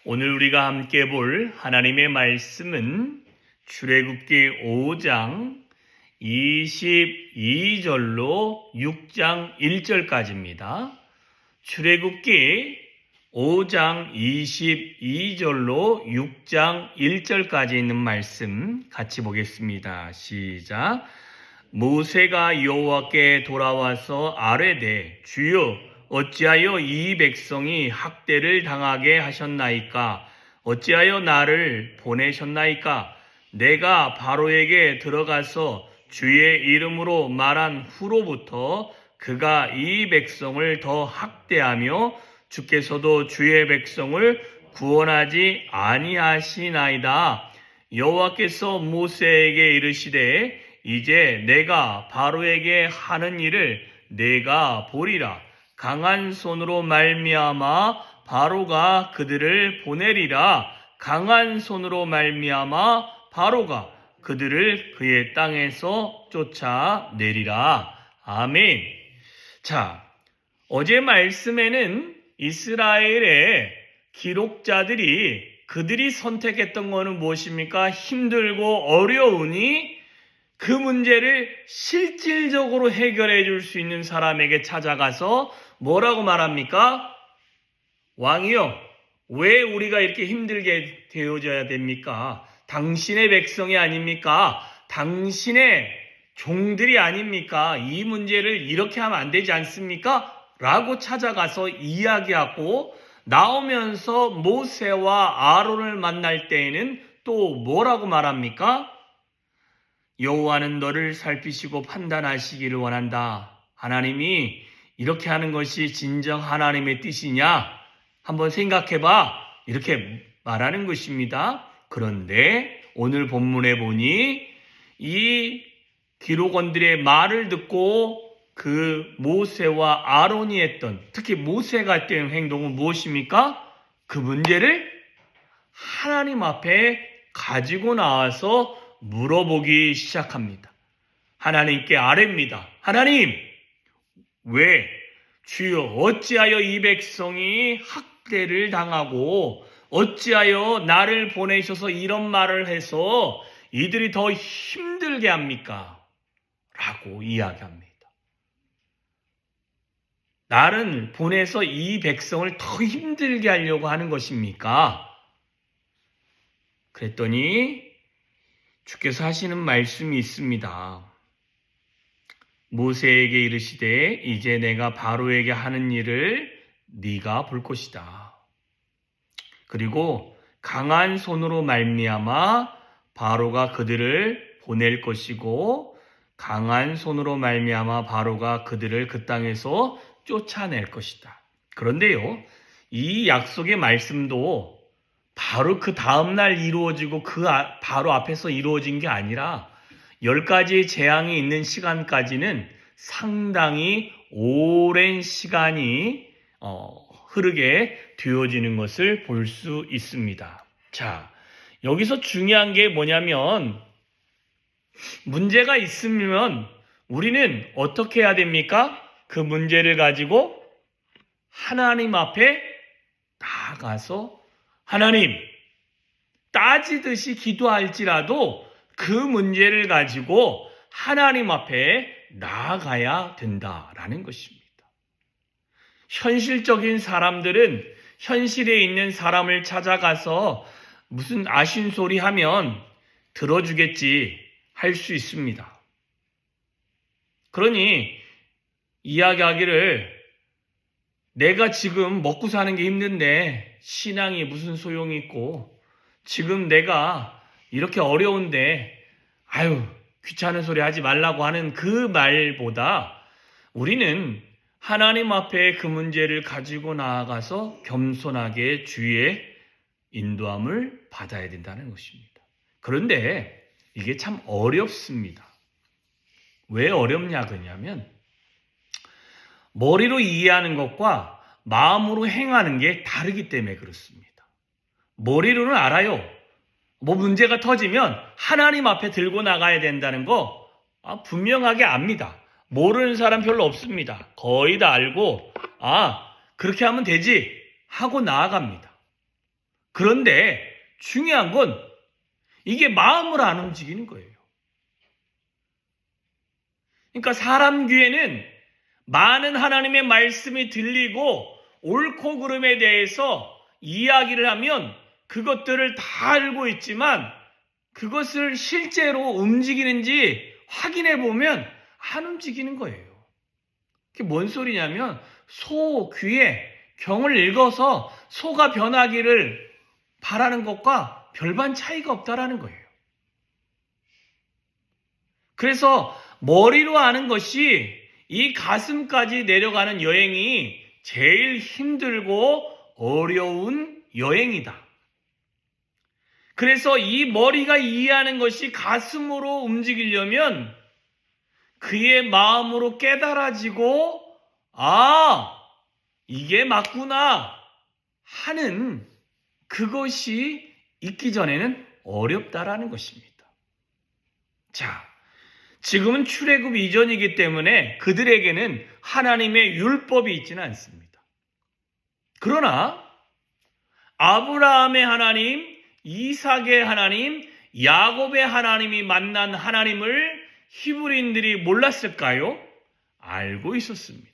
오늘 우리가 함께 볼 하나님의 말씀은 출애굽기 5장 22절로 6장 1절까지입니다. 출애굽기 5장 22절로 6장 1절까지 있는 말씀 같이 보겠습니다. 시작. 모세가 여호와께 돌아와서 아뢰되 주여 어찌하여 이 백성이 학대를 당하게 하셨나이까? 어찌하여 나를 보내셨나이까? 내가 바로에게 들어가서 주의 이름으로 말한 후로부터 그가 이 백성을 더 학대하며 주께서도 주의 백성을 구원하지 아니하시나이다. 여호와께서 모세에게 이르시되 이제 내가 바로에게 하는 일을 내가 보리라. 강한 손으로 말미암아 바로가 그들을 보내리라. 강한 손으로 말미암아 바로가 그들을 그의 땅에서 쫓아내리라. 아멘. 자, 어제 말씀에는 이스라엘의 기록자들이 그들이 선택했던 것은 무엇입니까? 힘들고 어려우니 그 문제를 실질적으로 해결해 줄 수 있는 사람에게 찾아가서 뭐라고 말합니까? 왕이요, 왜 우리가 이렇게 힘들게 되어져야 됩니까? 당신의 백성이 아닙니까? 당신의 종들이 아닙니까? 이 문제를 이렇게 하면 안 되지 않습니까? 라고 찾아가서 이야기하고 나오면서 모세와 아론을 만날 때에는 또 뭐라고 말합니까? 여호와는 너를 살피시고 판단하시기를 원한다. 하나님이 이렇게 하는 것이 진정 하나님의 뜻이냐? 한번 생각해봐. 이렇게 말하는 것입니다. 그런데 오늘 본문에 보니 이 기록원들의 말을 듣고 그 모세와 아론이 했던, 특히 모세가 했던 행동은 무엇입니까? 그 문제를 하나님 앞에 가지고 나와서 물어보기 시작합니다. 하나님께 아뢰입니다. 하나님, 왜 주여 어찌하여 이 백성이 학대를 당하고 어찌하여 나를 보내셔서 이런 말을 해서 이들이 더 힘들게 합니까? 라고 이야기합니다. 나를 보내서 이 백성을 더 힘들게 하려고 하는 것입니까? 그랬더니 주께서 하시는 말씀이 있습니다. 모세에게 이르시되 이제 내가 바로에게 하는 일을 네가 볼 것이다. 그리고 강한 손으로 말미암아 바로가 그들을 보낼 것이고 강한 손으로 말미암아 바로가 그들을 그 땅에서 쫓아낼 것이다. 그런데요, 이 약속의 말씀도 바로 그 다음날 이루어지고 바로 앞에서 이루어진 게 아니라 10가지의 재앙이 있는 시간까지는 상당히 오랜 시간이 흐르게 되어지는 것을 볼 수 있습니다. 자, 여기서 중요한 게 뭐냐면 문제가 있으면 우리는 어떻게 해야 됩니까? 그 문제를 가지고 하나님 앞에 나아가서 하나님, 따지듯이 기도할지라도 그 문제를 가지고 하나님 앞에 나아가야 된다라는 것입니다. 현실적인 사람들은 현실에 있는 사람을 찾아가서 무슨 아쉬운 소리 하면 들어주겠지 할 수 있습니다. 그러니 이야기하기를 내가 지금 먹고 사는 게 힘든데 신앙이 무슨 소용이 있고 지금 내가 이렇게 어려운데 아유 귀찮은 소리 하지 말라고 하는 그 말보다 우리는 하나님 앞에 그 문제를 가지고 나아가서 겸손하게 주의 인도함을 받아야 된다는 것입니다. 그런데 이게 참 어렵습니다. 왜 어렵냐 그러냐면 머리로 이해하는 것과 마음으로 행하는 게 다르기 때문에 그렇습니다. 머리로는 알아요. 뭐 문제가 터지면 하나님 앞에 들고 나가야 된다는 거 분명하게 압니다. 모르는 사람 별로 없습니다. 거의 다 알고 그렇게 하면 되지 하고 나아갑니다. 그런데 중요한 건 이게 마음을 안 움직이는 거예요. 그러니까 사람 귀에는 많은 하나님의 말씀이 들리고 옳고 그름에 대해서 이야기를 하면 그것들을 다 알고 있지만 그것을 실제로 움직이는지 확인해 보면 안 움직이는 거예요. 그게 뭔 소리냐면 소 귀에 경을 읽어서 소가 변하기를 바라는 것과 별반 차이가 없다라는 거예요. 그래서 머리로 아는 것이 이 가슴까지 내려가는 여행이 제일 힘들고 어려운 여행이다. 그래서 이 머리가 이해하는 것이 가슴으로 움직이려면 그의 마음으로 깨달아지고 이게 맞구나 하는 그것이 있기 전에는 어렵다라는 것입니다. 자, 지금은 출애굽 이전이기 때문에 그들에게는 하나님의 율법이 있지는 않습니다. 그러나 아브라함의 하나님, 이삭의 하나님, 야곱의 하나님이 만난 하나님을 히브리인들이 몰랐을까요? 알고 있었습니다.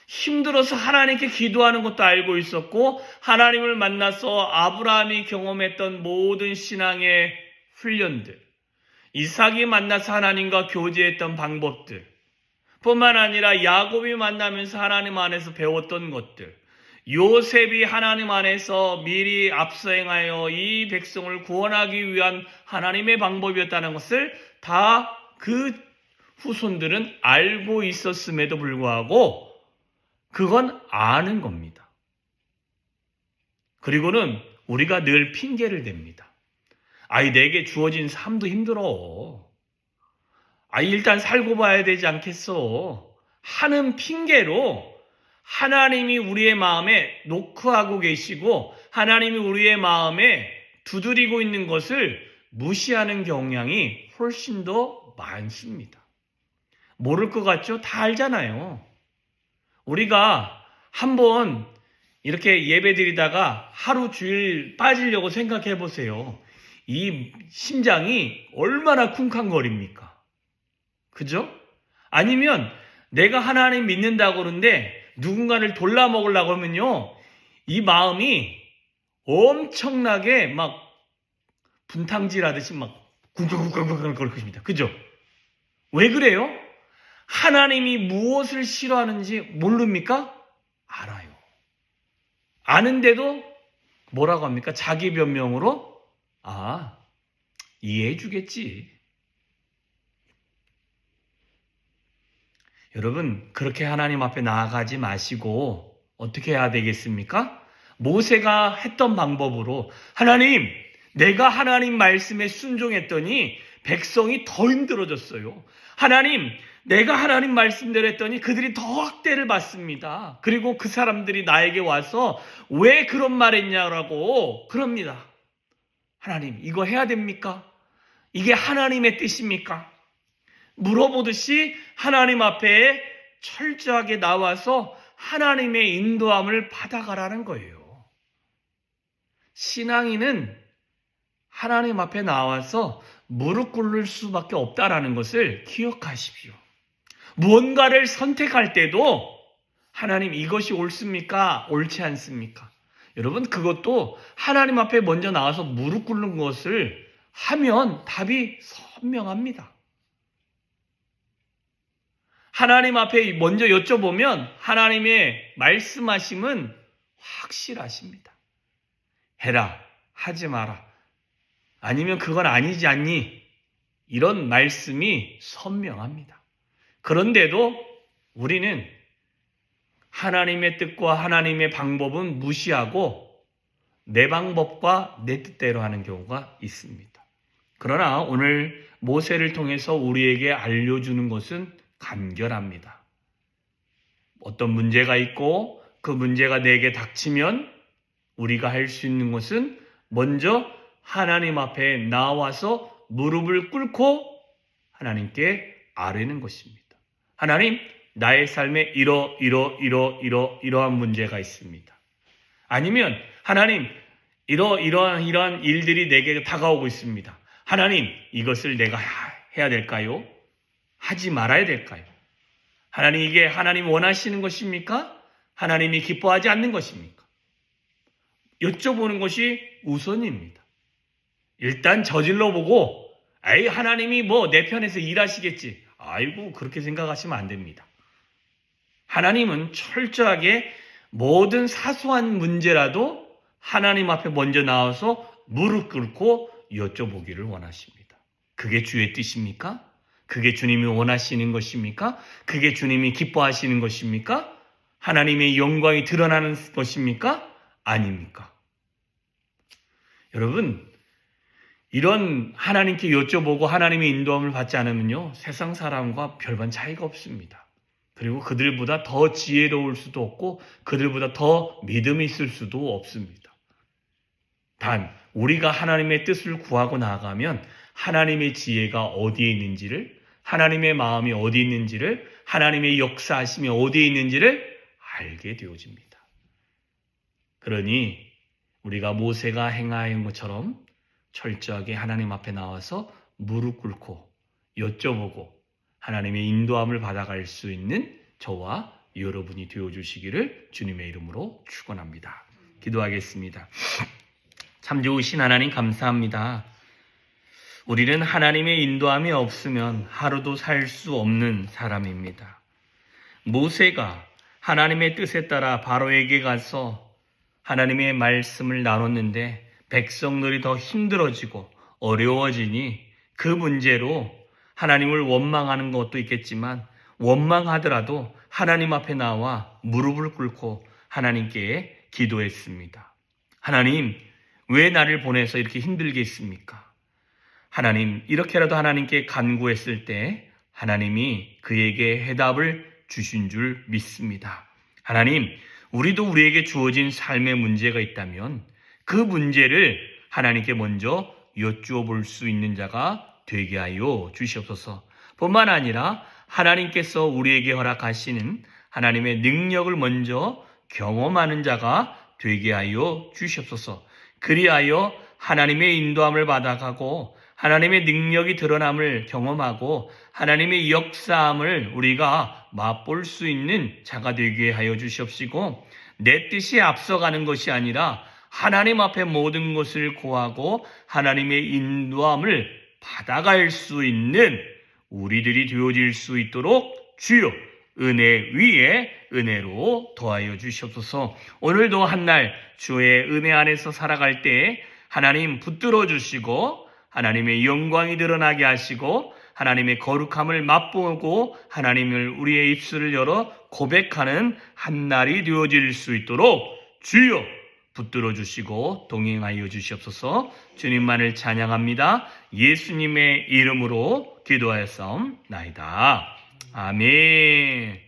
힘들어서 하나님께 기도하는 것도 알고 있었고 하나님을 만나서 아브라함이 경험했던 모든 신앙의 훈련들, 이삭이 만나서 하나님과 교제했던 방법들 뿐만 아니라 야곱이 만나면서 하나님 안에서 배웠던 것들, 요셉이 하나님 안에서 미리 앞서 행하여 이 백성을 구원하기 위한 하나님의 방법이었다는 것을 다 그 후손들은 알고 있었음에도 불구하고 그건 아는 겁니다. 그리고는 우리가 늘 핑계를 댑니다. 내게 주어진 삶도 힘들어. 일단 살고 봐야 되지 않겠어. 하는 핑계로 하나님이 우리의 마음에 노크하고 계시고 하나님이 우리의 마음에 두드리고 있는 것을 무시하는 경향이 훨씬 더 많습니다. 모를 것 같죠? 다 알잖아요. 우리가 한번 이렇게 예배 드리다가 하루 주일 빠지려고 생각해 보세요. 이 심장이 얼마나 쿵쾅거립니까? 그죠? 아니면 내가 하나님 믿는다고 그러는데 누군가를 돌라먹으려고 하면요. 이 마음이 엄청나게 막 분탕질하듯이 막 쿵쾅쿵쾅쿵쾅 거릴 것입니다. 그죠? 왜 그래요? 하나님이 무엇을 싫어하는지 모릅니까? 알아요. 아는데도 뭐라고 합니까? 자기 변명으로 이해해 주겠지. 여러분, 그렇게 하나님 앞에 나아가지 마시고 어떻게 해야 되겠습니까? 모세가 했던 방법으로 하나님, 내가 하나님 말씀에 순종했더니 백성이 더 힘들어졌어요. 하나님, 내가 하나님 말씀대로 했더니 그들이 더 학대를 받습니다. 그리고 그 사람들이 나에게 와서 왜 그런 말 했냐라고 그럽니다. 하나님, 이거 해야 됩니까? 이게 하나님의 뜻입니까? 물어보듯이 하나님 앞에 철저하게 나와서 하나님의 인도함을 받아가라는 거예요. 신앙인은 하나님 앞에 나와서 무릎 꿇을 수밖에 없다라는 것을 기억하십시오. 무언가를 선택할 때도 하나님 이것이 옳습니까? 옳지 않습니까? 여러분, 그것도 하나님 앞에 먼저 나와서 무릎 꿇는 것을 하면 답이 선명합니다. 하나님 앞에 먼저 여쭤보면 하나님의 말씀하심은 확실하십니다. 해라, 하지 마라. 아니면 그건 아니지 않니? 이런 말씀이 선명합니다. 그런데도 우리는 하나님의 뜻과 하나님의 방법은 무시하고 내 방법과 내 뜻대로 하는 경우가 있습니다. 그러나 오늘 모세를 통해서 우리에게 알려주는 것은 간결합니다. 어떤 문제가 있고 그 문제가 내게 닥치면 우리가 할 수 있는 것은 먼저 하나님 앞에 나와서 무릎을 꿇고 하나님께 아뢰는 것입니다. 하나님, 나의 삶에 이러한 문제가 있습니다. 아니면 하나님, 이러한 일들이 내게 다가오고 있습니다. 하나님, 이것을 내가 해야 될까요? 하지 말아야 될까요? 하나님, 이게 하나님 원하시는 것입니까? 하나님이 기뻐하지 않는 것입니까? 여쭤보는 것이 우선입니다. 일단 저질러 보고, 아이, 하나님이 내 편에서 일하시겠지. 아이고, 그렇게 생각하시면 안 됩니다. 하나님은 철저하게 모든 사소한 문제라도 하나님 앞에 먼저 나와서 무릎 꿇고 여쭤보기를 원하십니다. 그게 주의 뜻입니까? 그게 주님이 원하시는 것입니까? 그게 주님이 기뻐하시는 것입니까? 하나님의 영광이 드러나는 것입니까? 아닙니까? 여러분, 이런 하나님께 여쭤보고 하나님의 인도함을 받지 않으면요, 세상 사람과 별반 차이가 없습니다. 그리고 그들보다 더 지혜로울 수도 없고 그들보다 더 믿음이 있을 수도 없습니다. 단 우리가 하나님의 뜻을 구하고 나아가면 하나님의 지혜가 어디에 있는지를, 하나님의 마음이 어디 있는지를, 하나님의 역사하심이 어디에 있는지를 알게 되어집니다. 그러니 우리가 모세가 행하였던 것처럼 철저하게 하나님 앞에 나와서 무릎 꿇고 여쭤보고 하나님의 인도함을 받아갈 수 있는 저와 여러분이 되어주시기를 주님의 이름으로 축원합니다. 기도하겠습니다. 참 좋으신 하나님 감사합니다. 우리는 하나님의 인도함이 없으면 하루도 살 수 없는 사람입니다. 모세가 하나님의 뜻에 따라 바로에게 가서 하나님의 말씀을 나눴는데 백성들이 더 힘들어지고 어려워지니 그 문제로 하나님을 원망하는 것도 있겠지만 원망하더라도 하나님 앞에 나와 무릎을 꿇고 하나님께 기도했습니다. 하나님, 왜 나를 보내서 이렇게 힘들게 했습니까? 하나님, 이렇게라도 하나님께 간구했을 때 하나님이 그에게 해답을 주신 줄 믿습니다. 하나님, 우리도 우리에게 주어진 삶의 문제가 있다면 그 문제를 하나님께 먼저 여쭈어 볼 수 있는 자가 되게 하여 주시옵소서. 뿐만 아니라 하나님께서 우리에게 허락하시는 하나님의 능력을 먼저 경험하는 자가 되게 하여 주시옵소서. 그리하여 하나님의 인도함을 받아가고 하나님의 능력이 드러남을 경험하고 하나님의 역사함을 우리가 맛볼 수 있는 자가 되게 하여 주시옵시고, 내 뜻이 앞서가는 것이 아니라 하나님 앞에 모든 것을 구하고 하나님의 인도함을 받아갈 수 있는 우리들이 되어질 수 있도록 주여 은혜 위에 은혜로 더하여 주시옵소서. 오늘도 한날 주의 은혜 안에서 살아갈 때 하나님 붙들어 주시고 하나님의 영광이 드러나게 하시고 하나님의 거룩함을 맛보고 하나님을 우리의 입술을 열어 고백하는 한날이 되어질 수 있도록 주여 붙들어 주시고 동행하여 주시옵소서. 주님만을 찬양합니다. 예수님의 이름으로 기도하였사옵나이다. 아멘.